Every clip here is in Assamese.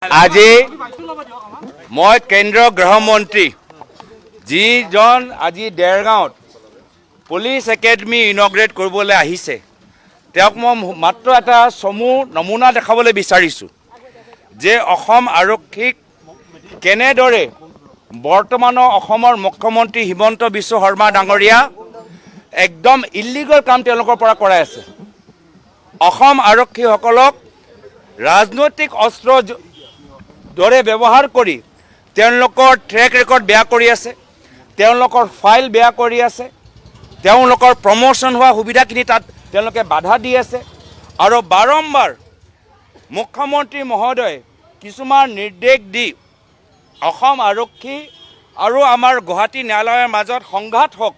আজি মই কেন্দ্ৰীয় গৃহমন্ত্ৰী যিজন আজি দেৰগাঁৱত পুলিচ একাডেমি ইনগ্ৰেট কৰিবলৈ আহিছে তেওঁক মই মাত্ৰ এটা চমু নমুনা দেখাবলৈ বিচাৰিছোঁ যে অসম আৰক্ষীক কেনেদৰে বৰ্তমানৰ অসমৰ মুখ্যমন্ত্ৰী হিমন্ত বিশ্ব শৰ্মা ডাঙৰীয়া একদম ইলিগেল কাম তেওঁলোকৰ পৰা কৰাই আছে। অসম আৰক্ষীসকলক ৰাজনৈতিক অস্ত্ৰ দৰে ব্যৱহাৰ কৰি তেওঁলোকৰ ট্ৰেক ৰেকৰ্ড বেয়া কৰি আছে, তেওঁলোকৰ ফাইল বেয়া কৰি আছে, তেওঁলোকৰ প্ৰমোশ্যন হোৱা সুবিধাখিনি তাত তেওঁলোকে বাধা দি আছে আৰু বাৰম্বাৰ মুখ্যমন্ত্ৰী মহোদয় কিছুমান নিৰ্দেশ দি অসম আৰক্ষী আৰু আমাৰ গুৱাহাটী ন্যায়ালয়ৰ মাজত সংঘাত হওক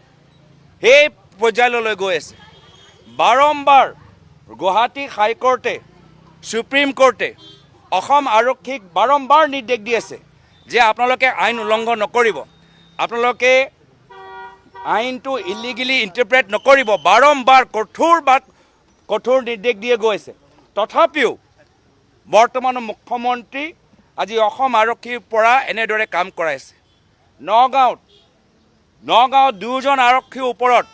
সেই পৰ্যায়লৈ গৈ আছে। বাৰম্বাৰ গুৱাহাটী হাইকোৰ্টে সুপ্ৰিম কোৰ্টে অসম আৰক্ষীক বাৰম্বাৰ নিৰ্দেশ দি আছে যে আপোনালোকে আইন উলংঘন নকৰিব, আপোনালোকে আইনটো ইলিগেলি ইণ্টাৰপ্ৰেট নকৰিব, বাৰম্বাৰ কঠোৰ নিৰ্দেশ দিয়ে গৈ আছে। তথাপিও বৰ্তমানৰ মুখ্যমন্ত্ৰী আজি অসম আৰক্ষীৰ পৰা এনেদৰে কাম কৰাইছে। নগাঁৱত দুজন আৰক্ষীৰ ওপৰত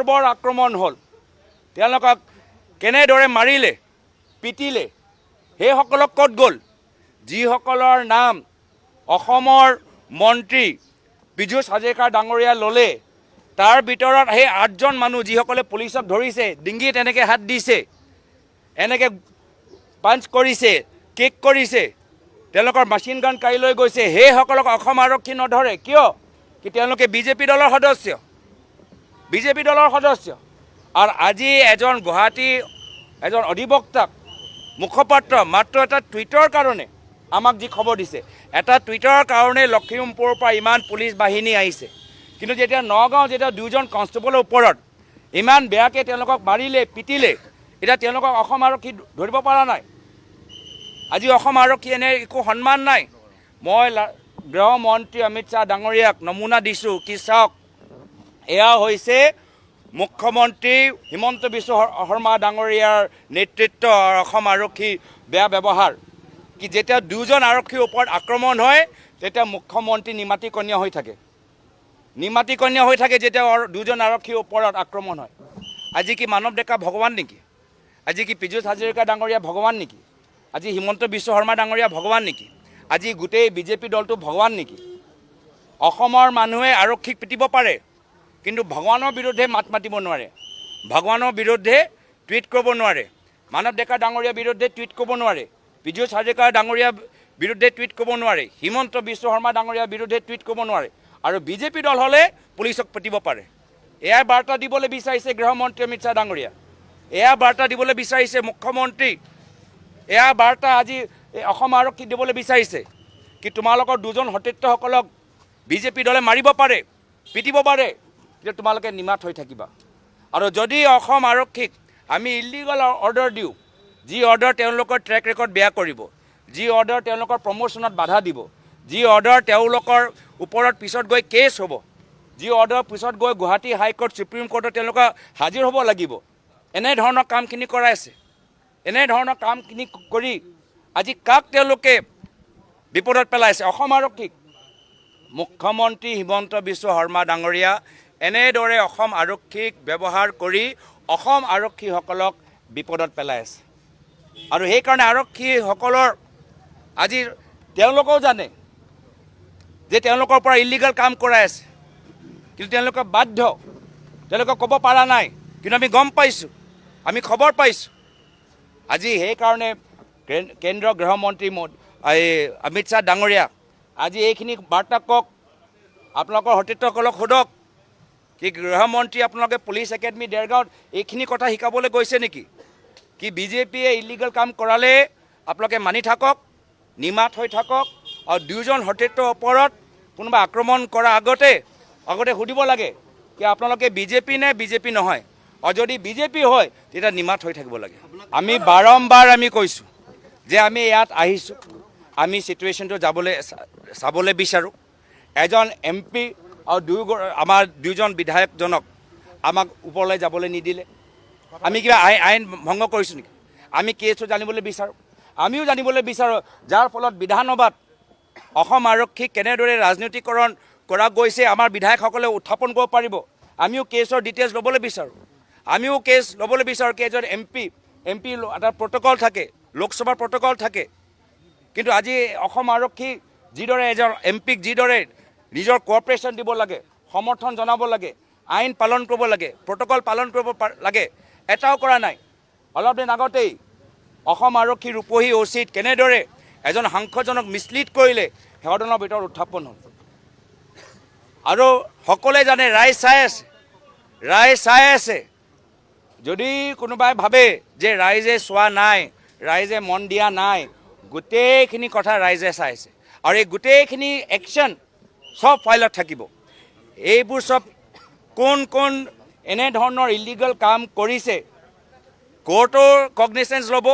বৰ আক্ৰমণ হ'ল, তেওঁলোকক কেনেদৰে মাৰিলে, পিটিলে, সেইসকলক ক'ত গ'ল? যিসকলৰ নাম অসমৰ মন্ত্ৰী পীযুষ হাজৰিকা ডাঙৰীয়া ল'লে তাৰ ভিতৰত সেই 8জন মানুহ যিসকলে পুলিচক ধৰিছে, ডিঙিত এনেকৈ হাত দিছে, এনেকৈ পাঞ্চ কৰিছে, কিক কৰিছে, তেওঁলোকৰ মেচিন গান কাঢ়ি লৈ গৈছে, সেইসকলক অসম আৰক্ষী নধৰে কিয়? কি তেওঁলোকে বিজেপি দলৰ সদস্য। আৰু আজি গুৱাহাটী এজন অধিবক্তাক মুখপাত্ৰ মাত্ৰ এটা টুইটৰ কাৰণে আমাক যি খবৰ দিছে, এটা টুইটৰ কাৰণে লখিমপুৰৰ পৰা ইমান পুলিচ বাহিনী আহিছে, কিন্তু যেতিয়া নগাঁও দুজন কনষ্টেবলৰ ওপৰত ইমান বেয়াকৈ তেওঁলোকক মাৰিলে, পিটিলে, এতিয়া তেওঁলোকক অসম আৰক্ষী ধৰিব পৰা নাই। আজি অসম আৰক্ষী এনে একো সন্মান নাই। মই গৃহমন্ত্ৰী অমিত শ্বাহ ডাঙৰীয়াক নমুনা দিছোঁ কি চাওক, এয়া হৈছে মুখ্যমন্ত্ৰী হিমন্ত বিশ্ব শৰ্মা ডাঙৰীয়াৰ নেতৃত্ব আৰু অসম আৰক্ষীৰ বেয়া ব্যৱহাৰ। কি যেতিয়া 2জন আৰক্ষীৰ ওপৰত আক্ৰমণ হয় তেতিয়া মুখ্যমন্ত্ৰী নিমাতিকন্যা হৈ থাকে যেতিয়া 2জন আৰক্ষীৰ ওপৰত আক্ৰমণ হয়। আজি কি মানৱ ডেকা ভগৱান নেকি? আজি কি পীযুষ হাজৰিকা ডাঙৰীয়া ভগৱান নেকি? আজি হিমন্ত বিশ্ব শৰ্মা ডাঙৰীয়া ভগৱান নেকি? আজি গোটেই বিজেপি দলটো ভগৱান নেকি? অসমৰ মানুহে আৰক্ষীক পিটিব পাৰে, কিন্তু ভগৱানৰ বিৰুদ্ধে মাত মাতিব নোৱাৰে, ভগৱানৰ বিৰুদ্ধে টুইট কৰিব নোৱাৰে, মানৱ ডেকা ডাঙৰীয়াৰ বিৰুদ্ধে টুইট কৰিব নোৱাৰে, পীযুষ হাজৰিকা ডাঙৰীয়াৰ বিৰুদ্ধে টুইট কৰিব নোৱাৰে, হিমন্ত বিশ্ব শৰ্মা ডাঙৰীয়াৰ বিৰুদ্ধে টুইট কৰিব নোৱাৰে, আৰু বিজেপি দল হ'লে পুলিচক পিটিব পাৰে। এয়াই বাৰ্তা দিবলৈ বিচাৰিছে গৃহমন্ত্ৰী অমিত শ্বাহ ডাঙৰীয়া, এয়া বাৰ্তা দিবলৈ বিচাৰিছে মুখ্যমন্ত্ৰী, এয়া বাৰ্তা আজি অসম আৰক্ষীক দিবলৈ বিচাৰিছে কি তোমালোকৰ 2জন সতীৰ্থসকলক বিজেপি দলে মাৰিব পাৰে, পিটিব পাৰে, যে তোমালোকে নিমাত হৈ থাকিবা। আৰু যদি অসম আৰক্ষীক আমি ইলিগেল অৰ্ডাৰ দিওঁ, যি অৰ্ডাৰ তেওঁলোকৰ ট্ৰেক ৰেকৰ্ড বেয়া কৰিব, যি অৰ্ডাৰ তেওঁলোকৰ প্ৰমোশ্যনত বাধা দিব, যি অৰ্ডাৰ তেওঁলোকৰ ওপৰত পিছত গৈ কেছ হ'ব, যি অৰ্ডাৰ পিছত গৈ গুৱাহাটী হাইকোৰ্ট সুপ্ৰিম কোৰ্টত তেওঁলোকে হাজিৰ হ'ব লাগিব, এনেধৰণৰ কামখিনি কৰাইছে। এনেধৰণৰ কামখিনি কৰি আজি কাক তেওঁলোকে বিপদত পেলাইছে? অসম আৰক্ষীক। মুখ্যমন্ত্ৰী হিমন্ত বিশ্ব শৰ্মা ডাঙৰীয়া এনেদৰে অসম আৰক্ষীক ব্যৱহাৰ কৰি অসম আৰক্ষীসকলক বিপদত পেলাই আছে। আৰু সেইকাৰণে আৰক্ষীসকলৰ আজি তেওঁলোকেও জানে যে তেওঁলোকৰ পৰা ইলিগেল কাম কৰাই আছে, কিন্তু তেওঁলোকে বাধ্য, তেওঁলোকে ক'ব পৰা নাই, কিন্তু আমি গম পাইছোঁ, আমি খবৰ পাইছোঁ। আজি সেইকাৰণে কেন্দ্ৰীয় গৃহমন্ত্ৰী অমিত শ্বাহ ডাঙৰীয়া আজি এইখিনি বাৰ্তা কওক, আপোনালোকৰ সতীৰ্থসকলক সোধক কি গৃহমন্ত্ৰী আপোনালোকে পুলিচ একাডেমি দেৰগাঁৱত এইখিনি কথা শিকাবলৈ গৈছে নেকি? কি বিজেপিয়ে ইলিগেল কাম কৰালে আপোনালোকে মানি থাকক, নিমাত হৈ থাকক, আৰু 2জন সতীৰ্থৰ ওপৰত কোনোবা আক্ৰমণ কৰাৰ আগতে সুধিব লাগে কি আপোনালোকে বিজেপি নে বিজেপি নহয়, আৰু যদি বিজেপি হয় তেতিয়া নিমাত হৈ থাকিব লাগে। আমি বাৰম্বাৰ কৈছোঁ যে আমি ইয়াত আহিছোঁ, আমি চিটুৱেশ্যনটো চাবলৈ বিচাৰোঁ। এজন MP আৰু আমাৰ 2জন বিধায়কজনক আমাক ওপৰলৈ যাবলৈ নিদিলে। আমি কিবা আইন ভংগ কৰিছোঁ নেকি? আমি কেছটো জানিবলৈ বিচাৰোঁ। আমিও জানিবলৈ বিচাৰোঁ, যাৰ ফলত বিধানসভাত অসম আৰক্ষীক কেনেদৰে ৰাজনীতিকৰণ কৰা গৈছে আমাৰ বিধায়কসকলে উত্থাপন কৰিব পাৰিব। আমিও কেছৰ ডিটেইলছ ল'বলৈ বিচাৰোঁ। আমিও কেছ ল'বলৈ বিচাৰোঁ কি এজন এম পি এটা প্ৰট'কল থাকে, লোকসভাৰ প্ৰট'কল থাকে। কিন্তু আজি অসম আৰক্ষী যিদৰে এজন এম পিক যিদৰে নিজৰ কোঅপাৰেশ্যন দিব লাগে, সমৰ্থন জনাব লাগে, আইন পালন কৰিব লাগে, প্ৰট'কল পালন কৰিব লাগে, এটাও কৰা নাই। অলপ দিন আগতেই অসম আৰক্ষীৰ ৰূপহী অচিত কেনেদৰে এজন সাংসদজনক মিছলিড কৰিলে সদনৰ ভিতৰত উত্থাপন হ'ল। আৰু সকলোৱে জানে, ৰাইজ চাই আছে। যদি কোনোবাই ভাবে যে ৰাইজে চোৱা নাই, ৰাইজে মন দিয়া নাই, গোটেইখিনি কথা ৰাইজে চাই আছে। আৰু এই গোটেইখিনি একশ্যন চব ফাইলত থাকিব। এইবোৰ চব কোন এনেধৰণৰ ইলিগেল কাম কৰিছে কোৰ্টৰ কগনিচেঞ্চ ল'ব।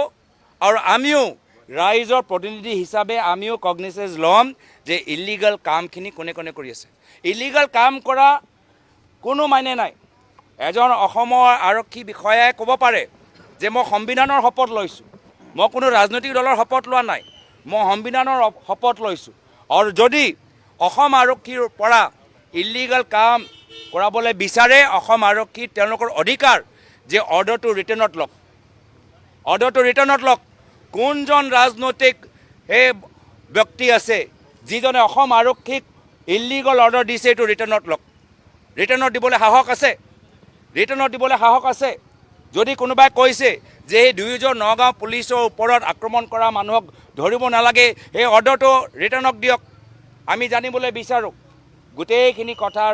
আৰু আমিও ৰাইজৰ প্ৰতিনিধি হিচাপে আমিও কগনিচেঞ্চ ল'ম যে ইলিগেল কামখিনি কোনে কৰি আছে। ইলিগেল কাম কৰা কোনো মানে নাই। এজন অসমৰ আৰক্ষী বিষয়াই ক'ব পাৰে যে মই সংবিধানৰ শপত লৈছোঁ, মই কোনো ৰাজনৈতিক দলৰ শপত লোৱা নাই, মই সংবিধানৰ শপত লৈছোঁ। আৰু যদি অসম আৰক্ষীৰ পৰা ইলিগেল কাম কৰাবলৈ বিচাৰে, অসম আৰক্ষীৰ তেওঁলোকৰ অধিকাৰ যে অৰ্ডাৰটো ৰিটাৰ্ণত লওক। কোনজন ৰাজনৈতিক সেই ব্যক্তি আছে যিজনে অসম আৰক্ষীক ইলিগেল অৰ্ডাৰ দিছে, এইটো ৰিটাৰ্ণত দিবলৈ সাহস আছে। যদি কোনোবাই কৈছে যে এই দুয়োজন নগাঁও পুলিচৰ ওপৰত আক্ৰমণ কৰা মানুহক ধৰিব নালাগে, সেই অৰ্ডাৰটো ৰিটাৰ্ণক দিয়ক। আমি জানিবলৈ বিচাৰোঁ গোটেইখিনি কথা